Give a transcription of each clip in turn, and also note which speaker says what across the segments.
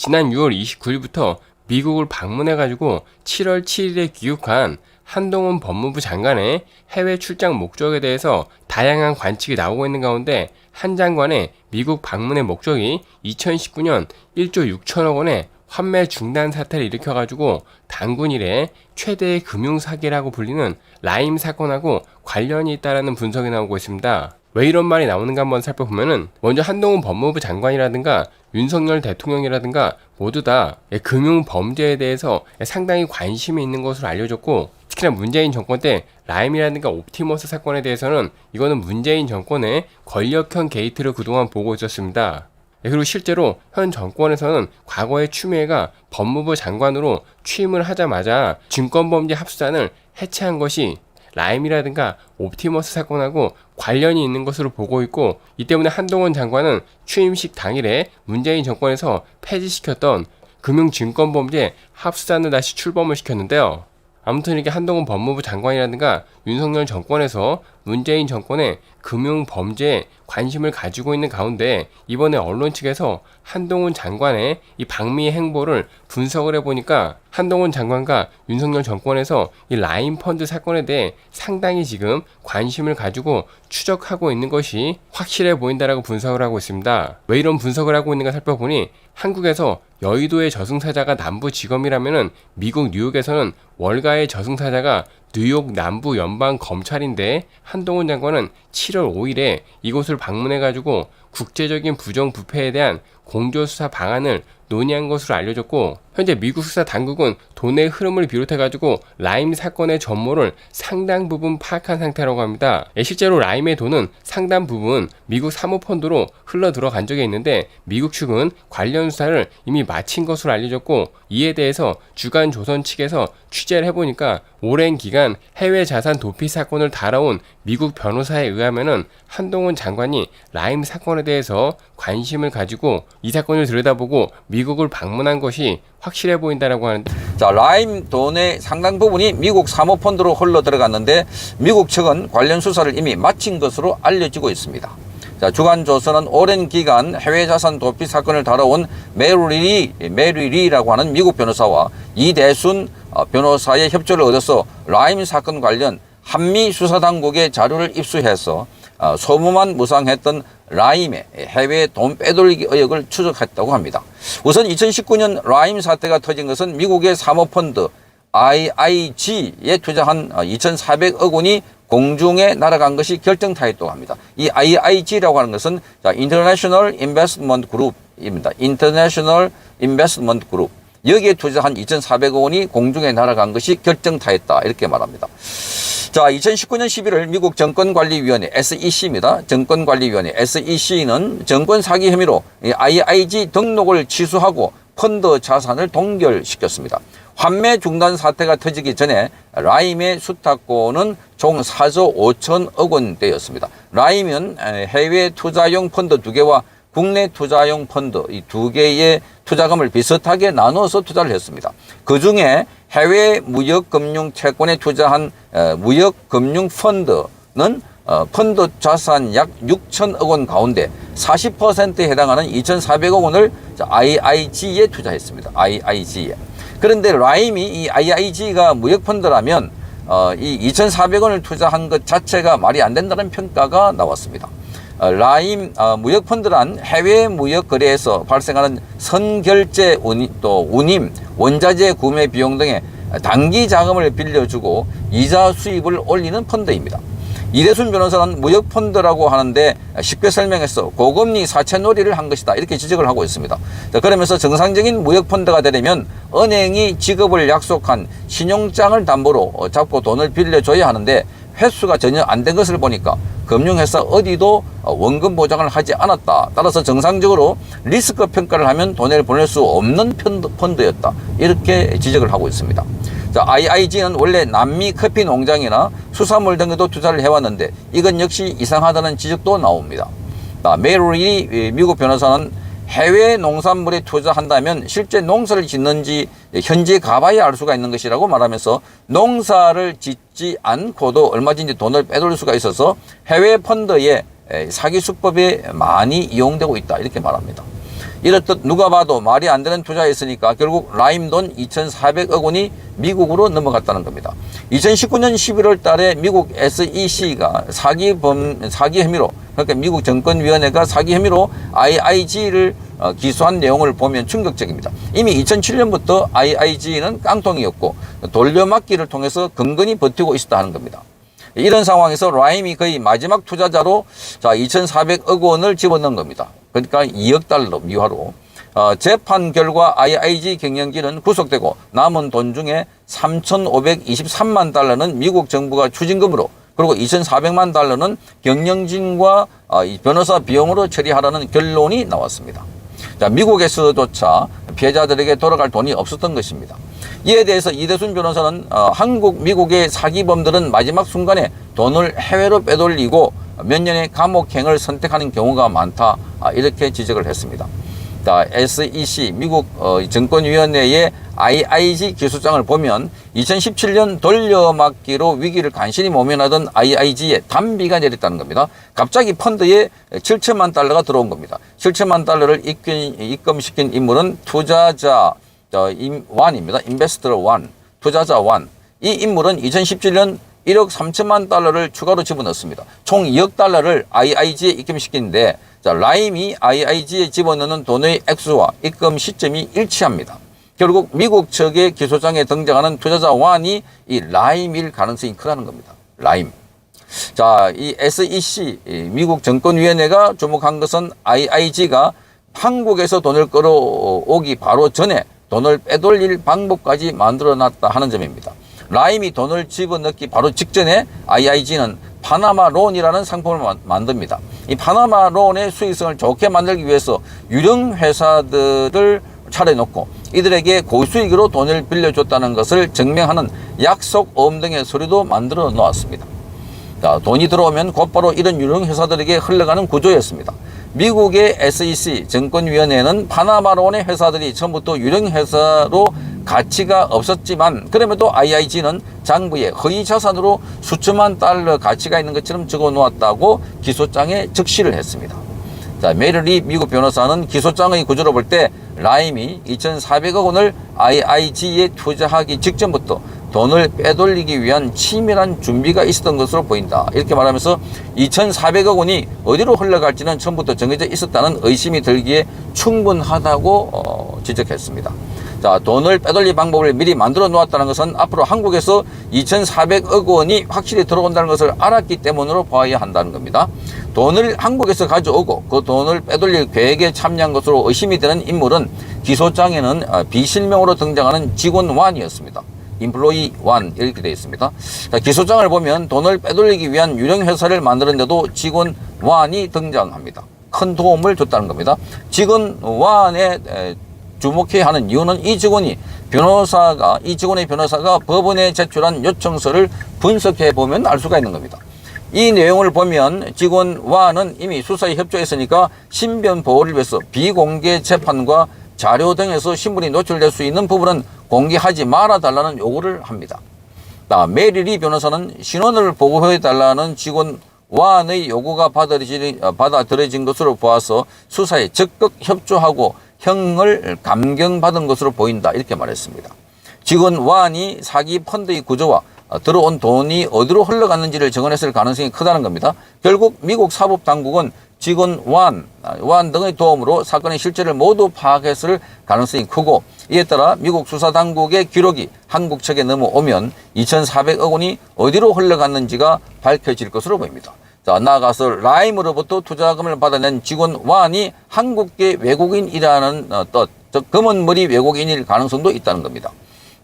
Speaker 1: 지난 6월 29일부터 미국을 방문해가지고 7월 7일에 귀국한 한동훈 법무부 장관의 해외 출장 목적에 대해서 다양한 관측이 나오고 있는 가운데 한 장관의 미국 방문의 목적이 2019년 1조 6천억 원의 환매 중단 사태를 일으켜가지고 단군 이래 최대의 금융사기라고 불리는 라임 사건하고 관련이 있다라는 분석이 나오고 있습니다. 왜 이런 말이 나오는가 한번 살펴보면은 먼저 한동훈 법무부 장관이라든가 윤석열 대통령이라든가 모두 다 금융 범죄에 대해서 상당히 관심이 있는 것으로 알려졌고, 특히나 문재인 정권 때 라임이라든가 옵티머스 사건에 대해서는 이거는 문재인 정권의 권력형 게이트를 그동안 보고 있었습니다. 그리고 실제로 현 정권에서는 과거에 추미애가 법무부 장관으로 취임을 하자마자 증권범죄 합수단을 해체한 것이 라임이라든가 옵티머스 사건하고 관련이 있는 것으로 보고 있고, 이 때문에 한동훈 장관은 취임식 당일에 문재인 정권에서 폐지시켰던 금융증권범죄 합수단을 다시 출범을 시켰는데요. 아무튼 이렇게 한동훈 법무부 장관이라든가 윤석열 정권에서 문재인 정권의 금융범죄에 관심을 가지고 있는 가운데 이번에 언론 측에서 한동훈 장관의 이 방미 행보를 분석을 해보니까 한동훈 장관과 윤석열 정권에서 이 라임 펀드 사건에 대해 상당히 지금 관심을 가지고 추적하고 있는 것이 확실해 보인다라고 분석을 하고 있습니다. 왜 이런 분석을 하고 있는가 살펴보니 한국에서 여의도의 저승사자가 남부지검이라면은 미국 뉴욕에서는 월가의 저승사자가 뉴욕 남부 연방 검찰인데, 한동훈 장관은 7월 5일에 이곳을 방문해가지고 국제적인 부정부패에 대한 공조수사 방안을 논의한 것으로 알려졌고, 현재 미국 수사 당국은 돈의 흐름을 비롯해가지고 라임 사건의 전모를 상당 부분 파악한 상태라고 합니다. 실제로 라임의 돈은 상당 부분 미국 사모펀드로 흘러 들어간 적이 있는데, 미국 측은 관련 수사를 이미 마친 것으로 알려졌고, 이에 대해서 주간조선 측에서 취재를 해보니까 오랜 기간 해외 자산 도피 사건을 다뤄온 미국 변호사에 의하면은 한동훈 장관이 라임 사건에 대해서 관심을 가지고 이 사건을 들여다보고 미국을 방문한 것이 확실해 보인다라고 하는데,
Speaker 2: 자, 라임 돈의 상당 부분이 미국 사모펀드로 흘러 들어갔는데 미국 측은 관련 수사를 이미 마친 것으로 알려지고 있습니다. 자, 주간조선은 오랜 기간 해외 자산 도피 사건을 다뤄온 메리 리라고 하는 미국 변호사와 이대순 변호사의 협조를 얻어서 라임 사건 관련 한미 수사당국의 자료를 입수해서 소문만 무성했던 라임의 해외 돈 빼돌리기 의혹을 추적했다고 합니다. 우선 2019년 라임 사태가 터진 것은 미국의 사모펀드 IIG에 투자한 2,400억 원이 공중에 날아간 것이 결정타였다고 합니다. 이 IIG라고 하는 것은 International Investment Group입니다. International Investment Group. 여기에 투자한 2,400억 원이 공중에 날아간 것이 결정타였다, 이렇게 말합니다. 자, 2019년 11월 미국 정권관리위원회 SEC입니다. 정권관리위원회 SEC는 정권 사기 혐의로 IIG 등록을 취소하고 펀드 자산을 동결시켰습니다. 환매 중단 사태가 터지기 전에 라임의 수탁권은 총 4조 5천억 원대였습니다. 라임은 해외 투자용 펀드 2개와 국내 투자용 펀드 이 2개의 투자금을 비슷하게 나눠서 투자를 했습니다. 그 중에 해외 무역금융 채권에 투자한 무역금융펀드는 펀드 자산 약 6천억 원 가운데 40%에 해당하는 2,400억 원을 IIG에 투자했습니다. IIG에. 그런데 라임이 이 IIG가 무역펀드라면 이 2,400원을 투자한 것 자체가 말이 안 된다는 평가가 나왔습니다. 라임 무역펀드란 해외 무역 거래에서 발생하는 선결제 또 운임, 원자재 구매 비용 등의 단기 자금을 빌려주고 이자 수입을 올리는 펀드입니다. 이대순 변호사는 무역펀드라고 하는데 쉽게 설명해서 고금리 사채놀이를 한 것이다, 이렇게 지적을 하고 있습니다. 자, 그러면서 정상적인 무역펀드가 되려면 은행이 지급을 약속한 신용장을 담보로 잡고 돈을 빌려줘야 하는데 횟수가 전혀 안 된 것을 보니까 금융회사 어디도 원금 보장을 하지 않았다. 따라서 정상적으로 리스크 평가를 하면 돈을 보낼 수 없는 펀드였다, 이렇게 지적을 하고 있습니다. 자, IIG는 원래 남미 커피 농장이나 수산물 등에도 투자를 해왔는데 이건 역시 이상하다는 지적도 나옵니다. 메리 미국 변호사는 해외 농산물에 투자한다면 실제 농사를 짓는지 현지에 가봐야 알 수가 있는 것이라고 말하면서 농사를 짓지 않고도 얼마든지 돈을 빼돌릴 수가 있어서 해외 펀드의 사기 수법에 많이 이용되고 있다, 이렇게 말합니다. 이렇듯 누가 봐도 말이 안 되는 투자였으니까 결국 라임 돈 2,400억 원이 미국으로 넘어갔다는 겁니다. 2019년 11월 달에 미국 SEC가 사기 혐의로, 그러니까 미국 정권위원회가 사기 혐의로 IIG를 기소한 내용을 보면 충격적입니다. 이미 2007년부터 IIG는 깡통이었고 돌려막기를 통해서 근근히 버티고 있었다 하는 겁니다. 이런 상황에서 라임이 거의 마지막 투자자로 2,400억 원을 집어넣은 겁니다. 그러니까 2억 달러 미화로. 재판 결과 IIG 경영진은 구속되고 남은 돈 중에 3,523만 달러는 미국 정부가 추징금으로, 그리고 2,400만 달러는 경영진과 변호사 비용으로 처리하라는 결론이 나왔습니다. 자, 미국에서조차 피해자들에게 돌아갈 돈이 없었던 것입니다. 이에 대해서 이대순 변호사는 미국의 사기범들은 마지막 순간에 돈을 해외로 빼돌리고 몇 년의 감옥행을 선택하는 경우가 많다, 이렇게 지적을 했습니다. 자, SEC 미국 정권위원회의 IIG 기소장을 보면 2017년 돌려막기로 위기를 간신히 모면하던 IIG에 단비가 내렸다는 겁니다. 갑자기 펀드에 7천만 달러가 들어온 겁니다. 7천만 달러를 입금시킨 인물은 투자자 완입니다. 인베스터 완, 투자자 완. 이 인물은 2017년 1억 3천만 달러를 추가로 집어넣습니다. 총 2억 달러를 IIG에 입금시키는데, 자, 라임이 IIG에 집어넣는 돈의 액수와 입금 시점이 일치합니다. 결국 미국 측의 기소장에 등장하는 투자자 완이 이 라임일 가능성이 크다는 겁니다. 라임. 자, 이 SEC 미국 정권위원회가 주목한 것은 IIG가 한국에서 돈을 끌어오기 바로 전에 돈을 빼돌릴 방법까지 만들어놨다 하는 점입니다. 라임이 돈을 집어넣기 바로 직전에 IIG는 파나마 론이라는 상품을 만듭니다. 이 파나마 론의 수익성을 좋게 만들기 위해서 유령 회사들을 차려놓고 이들에게 고수익으로 돈을 빌려줬다는 것을 증명하는 약속어음 등의 서류도 만들어 놓았습니다. 자, 돈이 들어오면 곧바로 이런 유령 회사들에게 흘러가는 구조였습니다. 미국의 SEC 정권위원회는 파나마론의 회사들이 처음부터 유령 회사로 가치가 없었지만 그럼에도 IIG는 장부에 허위 자산으로 수천만 달러 가치가 있는 것처럼 적어 놓았다고 기소장에 적시를 했습니다. 자, 메릴리 미국 변호사는 기소장의 구조로 볼 때 라임이 2,400억 원을 IIG에 투자하기 직전부터 돈을 빼돌리기 위한 치밀한 준비가 있었던 것으로 보인다, 이렇게 말하면서 2,400억 원이 어디로 흘러갈지는 처음부터 정해져 있었다는 의심이 들기에 충분하다고 지적했습니다. 자, 돈을 빼돌릴 방법을 미리 만들어 놓았다는 것은 앞으로 한국에서 2,400억 원이 확실히 들어온다는 것을 알았기 때문으로 봐야 한다는 겁니다. 돈을 한국에서 가져오고 그 돈을 빼돌릴 계획에 참여한 것으로 의심이 되는 인물은 기소장에는 비실명으로 등장하는 직원 완이었습니다. 인플로이 완, 이렇게 되어 있습니다. 자, 기소장을 보면 돈을 빼돌리기 위한 유령 회사를 만드는데도 직원 완이 등장합니다. 큰 도움을 줬다는 겁니다. 직원 완에 주목해야 하는 이유는 이 직원의 변호사가 법원에 제출한 요청서를 분석해 보면 알 수가 있는 겁니다. 이 내용을 보면 직원 완은 이미 수사에 협조했으니까 신변 보호를 위해서 비공개 재판과 자료 등에서 신분이 노출될 수 있는 부분은 공개하지 말아달라는 요구를 합니다. 메리리 변호사는 신원을 보고해달라는 직원 완의 요구가 받아들여진 것으로 보아서 수사에 적극 협조하고 형을 감경받은 것으로 보인다, 이렇게 말했습니다. 직원 완이 사기 펀드의 구조와 들어온 돈이 어디로 흘러갔는지를 정언했을 가능성이 크다는 겁니다. 결국 미국 사법당국은 직원 완 등의 도움으로 사건의 실체를 모두 파악했을 가능성이 크고, 이에 따라 미국 수사당국의 기록이 한국 측에 넘어오면 2,400억 원이 어디로 흘러갔는지가 밝혀질 것으로 보입니다. 자, 나아가서 라임으로부터 투자금을 받아낸 직원 완이 한국계 외국인이라는 즉 검은머리 외국인일 가능성도 있다는 겁니다.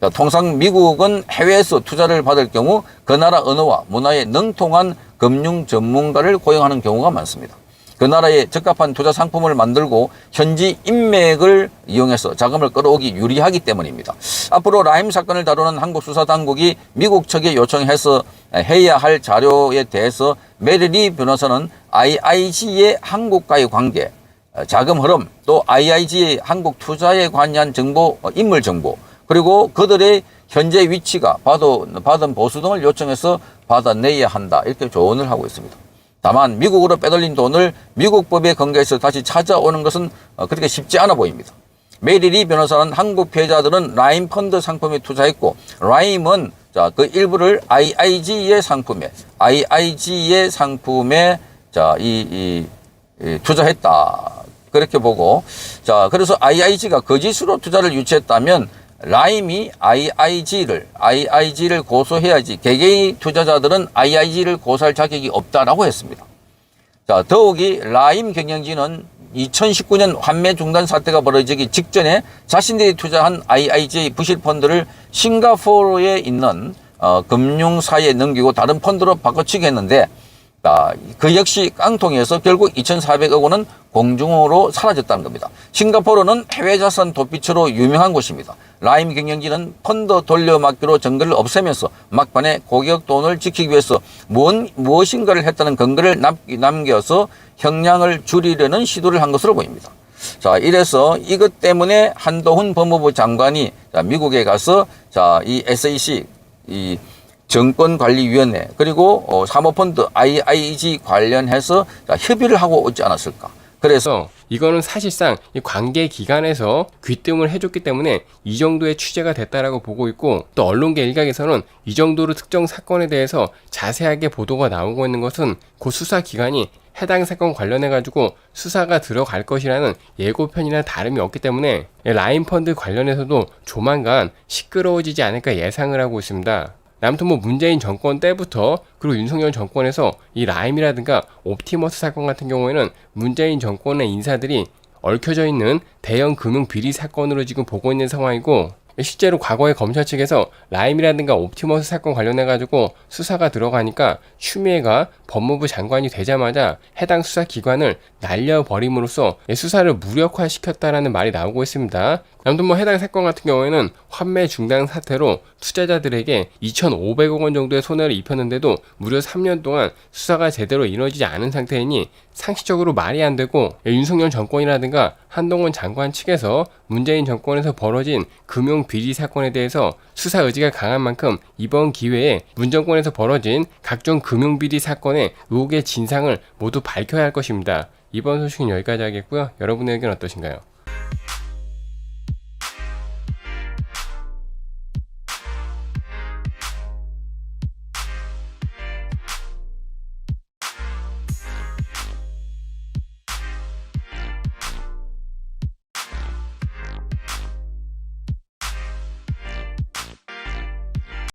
Speaker 2: 자, 통상 미국은 해외에서 투자를 받을 경우 그 나라 언어와 문화에 능통한 금융 전문가를 고용하는 경우가 많습니다. 그 나라에 적합한 투자 상품을 만들고 현지 인맥을 이용해서 자금을 끌어오기 유리하기 때문입니다. 앞으로 라임 사건을 다루는 한국 수사당국이 미국 측에 요청해서 해야 할 자료에 대해서 메리리 변호사는 IIG의 한국과의 관계, 자금 흐름, 또 IIG의 한국 투자에 관한 정보, 인물 정보, 그리고 그들의 현재 위치가 받은 보수 등을 요청해서 받아내야 한다, 이렇게 조언을 하고 있습니다. 다만 미국으로 빼돌린 돈을 미국 법에 근거해서 다시 찾아오는 것은 그렇게 쉽지 않아 보입니다. 메리리 변호사는 한국 피해자들은 라임 펀드 상품에 투자했고 라임은 그 일부를 IIG의 상품에 투자했다. 그렇게 보고 그래서 IIG가 거짓으로 투자를 유치했다면 라임이 IIG를 고소해야지 개개인 투자자들은 IIG를 고소할 자격이 없다라고 했습니다. 더욱이 라임 경영진은 2019년 환매 중단 사태가 벌어지기 직전에 자신들이 투자한 IIG 부실 펀드를 싱가포르에 있는 금융사에 넘기고 다른 펀드로 바꿔치기 했는데 그 역시 깡통에서 결국 2,400억 원은 공중으로 사라졌다는 겁니다. 싱가포르는 해외 자산 도피처로 유명한 곳입니다. 라임 경영진은 펀드 돌려막기로 증거를 없애면서 막판에 고객 돈을 지키기 위해서 무엇인가를 했다는 근거를 남겨서 형량을 줄이려는 시도를 한 것으로 보입니다. 이래서 이것 때문에 한동훈 법무부 장관이 미국에 가서 이 SEC, 이 정권관리위원회 그리고 사모펀드 IIG 관련해서 협의를 하고 오지 않았을까.
Speaker 1: 그래서 이거는 사실상 이 관계기관에서 귀뜸을 해줬기 때문에 이 정도의 취재가 됐다라고 보고 있고, 또 언론계 일각에서는 이 정도로 특정 사건에 대해서 자세하게 보도가 나오고 있는 것은 곧 수사기관이 해당 사건 관련해가지고 수사가 들어갈 것이라는 예고편이나 다름이 없기 때문에 라임 펀드 관련해서도 조만간 시끄러워지지 않을까 예상을 하고 있습니다. 아무튼 문재인 정권 때부터 그리고 윤석열 정권에서 이 라임이라든가 옵티머스 사건 같은 경우에는 문재인 정권의 인사들이 얽혀져 있는 대형 금융 비리 사건으로 지금 보고 있는 상황이고, 실제로 과거에 검찰 측에서 라임이라든가 옵티머스 사건 관련해가지고 수사가 들어가니까 추미애가 법무부 장관이 되자마자 해당 수사기관을 날려버림으로써 수사를 무력화시켰다라는 말이 나오고 있습니다. 아무튼 해당 사건 같은 경우에는 환매 중단 사태로 투자자들에게 2,500억 원 정도의 손해를 입혔는데도 무려 3년 동안 수사가 제대로 이루어지지 않은 상태이니 상식적으로 말이 안 되고, 윤석열 정권이라든가 한동훈 장관 측에서 문재인 정권에서 벌어진 금융 비리 사건에 대해서 수사 의지가 강한 만큼 이번 기회에 문 정권에서 벌어진 각종 금융 비리 사건의 의혹의 진상을 모두 밝혀야 할 것입니다. 이번 소식은 여기까지 하겠고요. 여러분의 의견 어떠신가요?